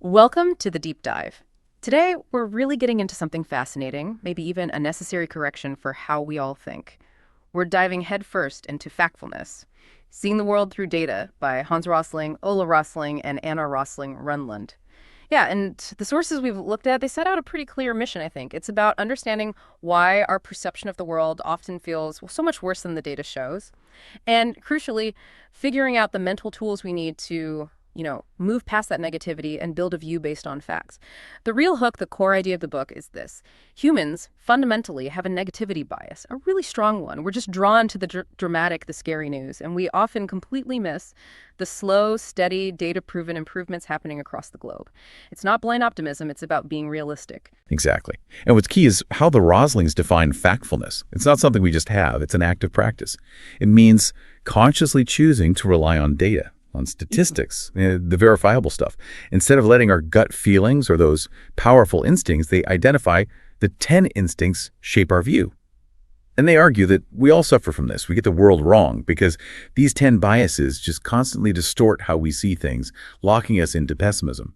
Welcome to the deep dive. Today, we're really getting into something fascinating, maybe even a necessary correction for how we all think. We're diving headfirst into Factfulness, Seeing the World Through Data by Hans Rosling, Ola Rosling, and Anna Rosling Runlund. Yeah, and the sources we've looked at, they set out a pretty clear mission, I think. It's about understanding why our perception of the world often feels so much worse than the data shows. And crucially, figuring out the mental tools we need to move past that negativity and build a view based on facts. The real hook, the core idea of the book is this. Humans fundamentally have a negativity bias, a really strong one. We're just drawn to the dramatic, the scary news, and we often completely miss the slow, steady, data-proven improvements happening across the globe. It's not blind optimism, it's about being realistic. Exactly. And what's key is how the Roslings define factfulness. It's not something we just have, it's an active practice. It means consciously choosing to rely on data, on statistics, the verifiable stuff. Instead of letting our gut feelings or those powerful instincts, they identify the 10 instincts shape our view. And they argue that we all suffer from this. We get the world wrong because these 10 biases just constantly distort how we see things, locking us into pessimism.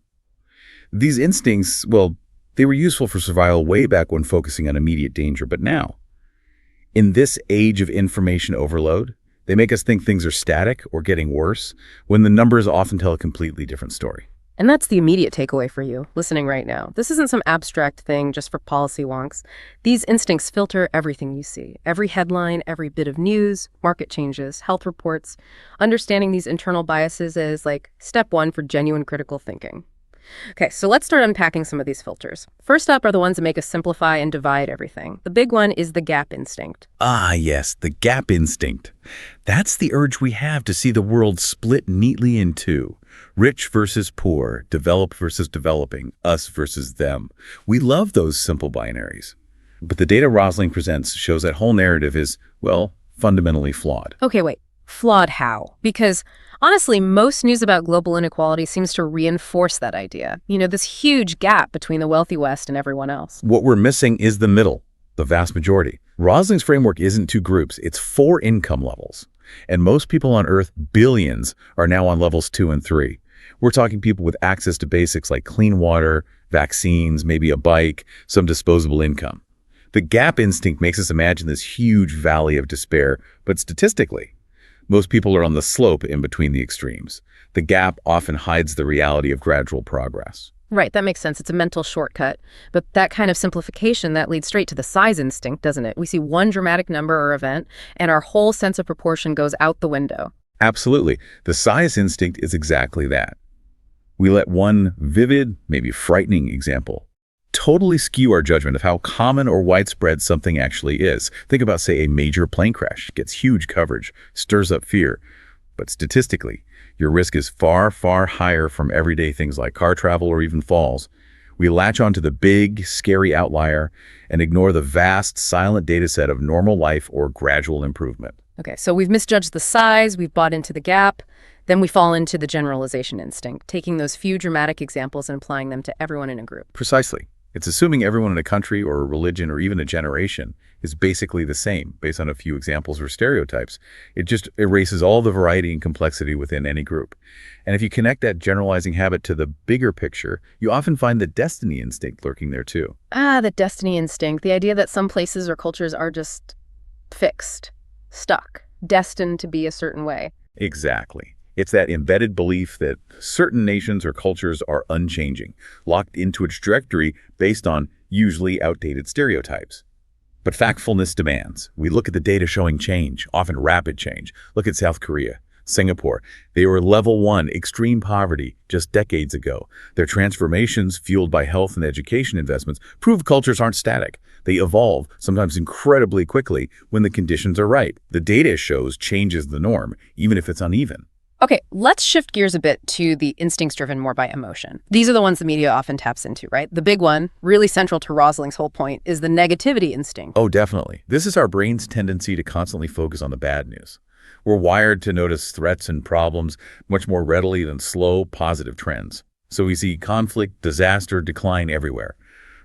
These instincts, well, they were useful for survival way back when focusing on immediate danger. But now, in this age of information overload, they make us think things are static or getting worse, when the numbers often tell a completely different story. And that's the immediate takeaway for you, listening right now. This isn't some abstract thing just for policy wonks. These instincts filter everything you see. Every headline, every bit of news, market changes, health reports. Understanding these internal biases is like step one for genuine critical thinking. Okay, so let's start unpacking some of these filters. First up are the ones that make us simplify and divide everything. The big one is the gap instinct. Ah, yes, the gap instinct. That's the urge we have to see the world split neatly in two. Rich versus poor, developed versus developing, us versus them. We love those simple binaries. But the data Rosling presents shows that whole narrative is, well, fundamentally flawed. Okay, wait. Flawed how? Because honestly, most news about global inequality seems to reinforce that idea. This huge gap between the wealthy West and everyone else. What we're missing is the middle, the vast majority. Rosling's framework isn't two groups, it's 4 income levels. And most people on Earth, billions, are now on levels 2 and 3. We're talking people with access to basics like clean water, vaccines, maybe a bike, some disposable income. The gap instinct makes us imagine this huge valley of despair, but statistically, most people are on the slope in between the extremes. The gap often hides the reality of gradual progress. Right, that makes sense. It's a mental shortcut. But that kind of simplification, that leads straight to the size instinct, doesn't it? We see one dramatic number or event, and our whole sense of proportion goes out the window. Absolutely. The size instinct is exactly that. We let one vivid, maybe frightening example totally skew our judgment of how common or widespread something actually is. Think about, say, a major plane crash. Gets huge coverage, stirs up fear. But statistically, your risk is far, far higher from everyday things like car travel or even falls. We latch onto the big, scary outlier and ignore the vast, silent data set of normal life or gradual improvement. Okay, so we've misjudged the size, we've bought into the gap, then we fall into the generalization instinct, taking those few dramatic examples and applying them to everyone in a group. Precisely. It's assuming everyone in a country or a religion or even a generation is basically the same based on a few examples or stereotypes. It just erases all the variety and complexity within any group. And if you connect that generalizing habit to the bigger picture, you often find the destiny instinct lurking there too. Ah, the destiny instinct, the idea that some places or cultures are just fixed, stuck, destined to be a certain way. Exactly. It's that embedded belief that certain nations or cultures are unchanging, locked into a trajectory based on usually outdated stereotypes. But factfulness demands. We look at the data showing change, often rapid change. Look at South Korea, Singapore. They were level 1, extreme poverty, just decades ago. Their transformations, fueled by health and education investments, prove cultures aren't static. They evolve, sometimes incredibly quickly, when the conditions are right. The data shows change is the norm, even if it's uneven. Okay, let's shift gears a bit to the instincts driven more by emotion. These are the ones the media often taps into, right? The big one, really central to Rosling's whole point, is the negativity instinct. Oh, definitely. This is our brain's tendency to constantly focus on the bad news. We're wired to notice threats and problems much more readily than slow, positive trends. So we see conflict, disaster, decline everywhere.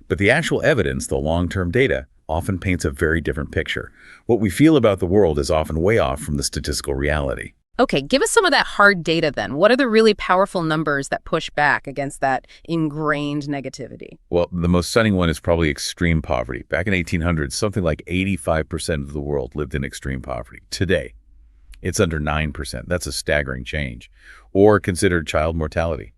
But the actual evidence, the long-term data, often paints a very different picture. What we feel about the world is often way off from the statistical reality. Okay, give us some of that hard data then. What are the really powerful numbers that push back against that ingrained negativity? Well, the most stunning one is probably extreme poverty. Back in 1800s, something like 85% of the world lived in extreme poverty. Today, it's under 9%. That's a staggering change. Or consider child mortality.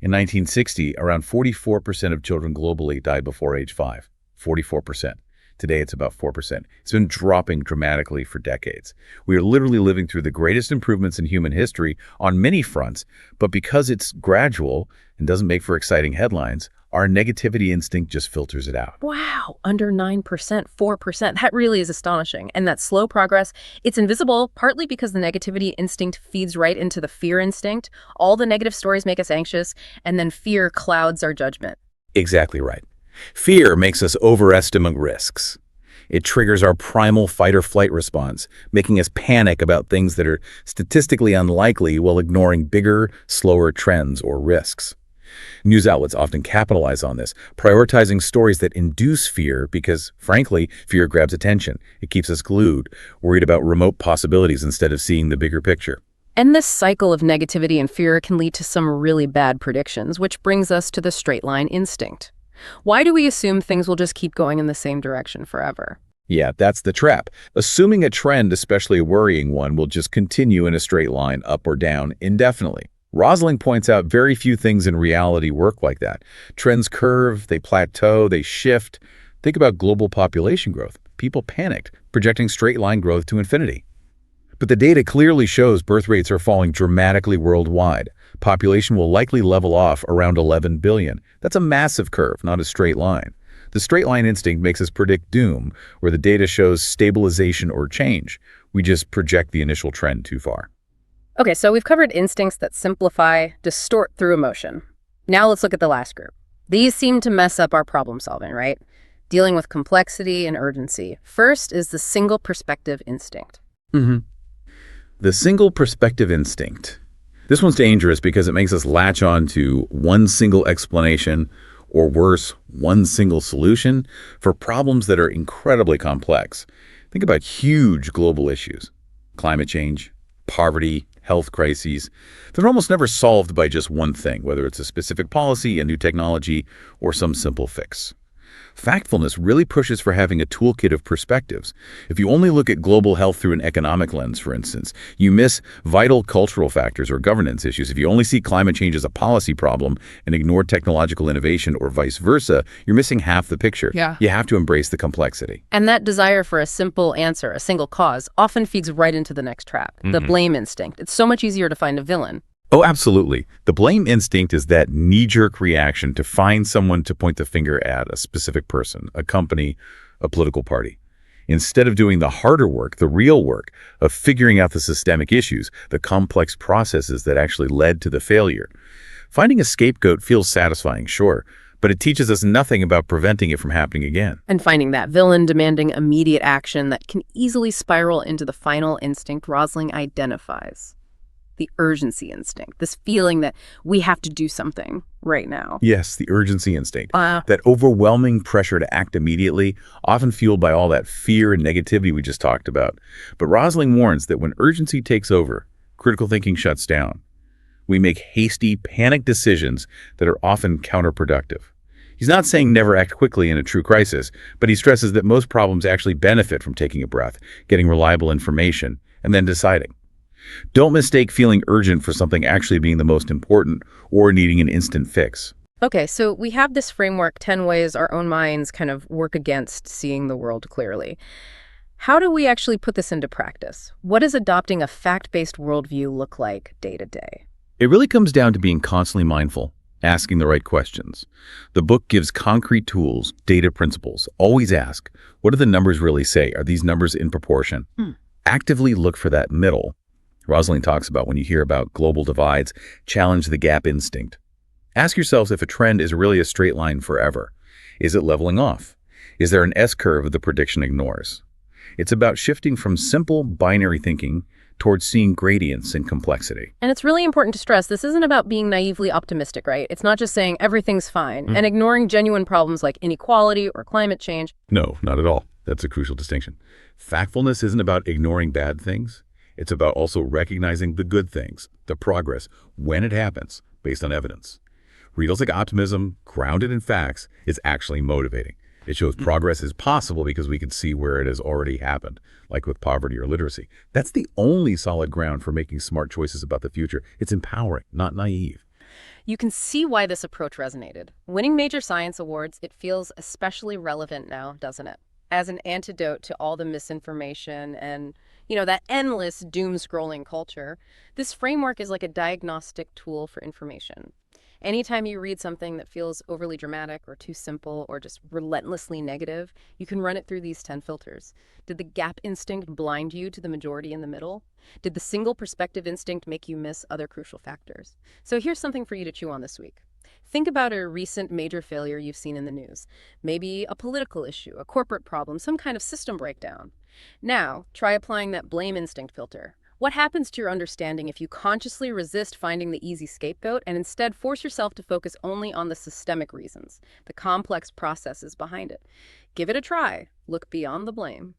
In 1960, around 44% of children globally died before age 5. 44%. Today, it's about 4%. It's been dropping dramatically for decades. We are literally living through the greatest improvements in human history on many fronts, but because it's gradual and doesn't make for exciting headlines, our negativity instinct just filters it out. Wow, under 9%, 4%. That really is astonishing. And that slow progress, it's invisible, partly because the negativity instinct feeds right into the fear instinct. All the negative stories make us anxious, and then fear clouds our judgment. Exactly right. Fear makes us overestimate risks. It triggers our primal fight-or-flight response, making us panic about things that are statistically unlikely while ignoring bigger, slower trends or risks. News outlets often capitalize on this, prioritizing stories that induce fear because, frankly, fear grabs attention. It keeps us glued, worried about remote possibilities instead of seeing the bigger picture. And this cycle of negativity and fear can lead to some really bad predictions, which brings us to the straight line instinct. Why do we assume things will just keep going in the same direction forever? Yeah, that's the trap. Assuming a trend, especially a worrying one, will just continue in a straight line, up or down, indefinitely. Rosling points out very few things in reality work like that. Trends curve, they plateau, they shift. Think about global population growth. People panicked, projecting straight-line growth to infinity. But the data clearly shows birth rates are falling dramatically worldwide. Population will likely level off around 11 billion. That's a massive curve, not a straight line. The straight line instinct makes us predict doom, where the data shows stabilization or change. We just project the initial trend too far. Okay, so we've covered instincts that simplify, distort through emotion. Now let's look at the last group. These seem to mess up our problem solving, right? Dealing with complexity and urgency. First is the single perspective instinct. The single perspective instinct. This one's dangerous because it makes us latch on to one single explanation, or worse, one single solution for problems that are incredibly complex. Think about huge global issues. Climate change, poverty, health crises. They're almost never solved by just one thing, whether it's a specific policy, a new technology, or some simple fix. Factfulness really pushes for having a toolkit of perspectives. If you only look at global health through an economic lens, for instance, you miss vital cultural factors or governance issues. If you only see climate change as a policy problem and ignore technological innovation or vice versa, you're missing half the picture. Yeah. You have to embrace the complexity. And that desire for a simple answer, a single cause, often feeds right into the next trap, the blame instinct. It's so much easier to find a villain. Oh, absolutely. The blame instinct is that knee-jerk reaction to find someone to point the finger at, a specific person, a company, a political party. Instead of doing the harder work, the real work of figuring out the systemic issues, the complex processes that actually led to the failure. Finding a scapegoat feels satisfying, sure, but it teaches us nothing about preventing it from happening again. And finding that villain demanding immediate action that can easily spiral into the final instinct Rosling identifies. The urgency instinct, this feeling that we have to do something right now. Yes, the urgency instinct. That overwhelming pressure to act immediately, often fueled by all that fear and negativity we just talked about. But Rosling warns that when urgency takes over, critical thinking shuts down. We make hasty, panicked decisions that are often counterproductive. He's not saying never act quickly in a true crisis, but he stresses that most problems actually benefit from taking a breath, getting reliable information, and then deciding. Don't mistake feeling urgent for something actually being the most important or needing an instant fix. Okay, so we have this framework, 10 ways our own minds kind of work against seeing the world clearly. How do we actually put this into practice? What does adopting a fact-based worldview look like day to day? It really comes down to being constantly mindful, asking the right questions. The book gives concrete tools, data principles. Always ask, what do the numbers really say? Are these numbers in proportion? Actively look for that middle. Rosling talks about when you hear about global divides, challenge the gap instinct. Ask yourselves if a trend is really a straight line forever. Is it leveling off? Is there an S-curve the prediction ignores? It's about shifting from simple binary thinking towards seeing gradients in complexity. And it's really important to stress this isn't about being naively optimistic, right? It's not just saying everything's fine and ignoring genuine problems like inequality or climate change. No, not at all. That's a crucial distinction. Factfulness isn't about ignoring bad things. It's about also recognizing the good things, the progress, when it happens, based on evidence. Realistic optimism, grounded in facts, is actually motivating. It shows progress is possible because we can see where it has already happened, like with poverty or literacy. That's the only solid ground for making smart choices about the future. It's empowering, not naive. You can see why this approach resonated. Winning major science awards, it feels especially relevant now, doesn't it? As an antidote to all the misinformation and, that endless doom-scrolling culture, this framework is like a diagnostic tool for information. Anytime you read something that feels overly dramatic or too simple or just relentlessly negative, you can run it through these 10 filters. Did the gap instinct blind you to the majority in the middle? Did the single perspective instinct make you miss other crucial factors? So here's something for you to chew on this week. Think about a recent major failure you've seen in the news. Maybe a political issue, a corporate problem, some kind of system breakdown. Now, try applying that blame instinct filter. What happens to your understanding if you consciously resist finding the easy scapegoat and instead force yourself to focus only on the systemic reasons, the complex processes behind it? Give it a try. Look beyond the blame.